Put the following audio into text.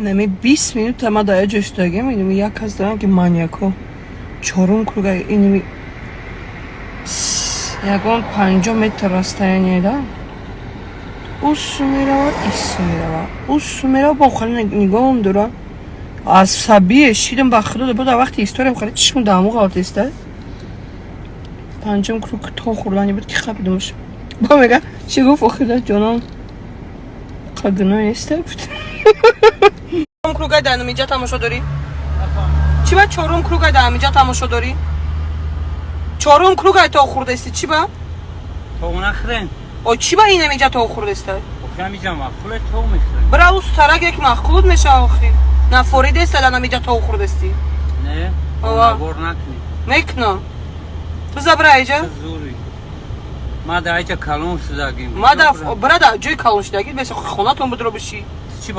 нами 20 минут ама дая ҷойстагем инми як кас дарам ки маньяко 4 круга инми ягон 5 метр расстоянияда усу меравад ису меравад усу меравад ба охари нигоҳам дора асабие шидам ба худо буда вақти история бухари чишму даму ғалтиста 5 круг то хӯрдани буд ки хабидумш ба мега чӣ гуфт охира ҷонам қагуно неста буд кругай дар намиҷа тамошо дорӣ чӣ ба 4 кругай дар намиҷа тамошо дорӣ 4 кругай то хӯрдасти чӣ ба تو نخرین о чӣ ба ин намиҷа то хӯрдаста میجا مخوله تو میخرین бира уз тарак як махкулут меша охир на форидеста дар намиҷа то хӯрдасти نه آوا. بور نکنی мекуно ту забра айҷа زوری ما در اینجا کلون شدگیم ма да бирада ҷои калон шудагӣ беса хонатон будро бишӣ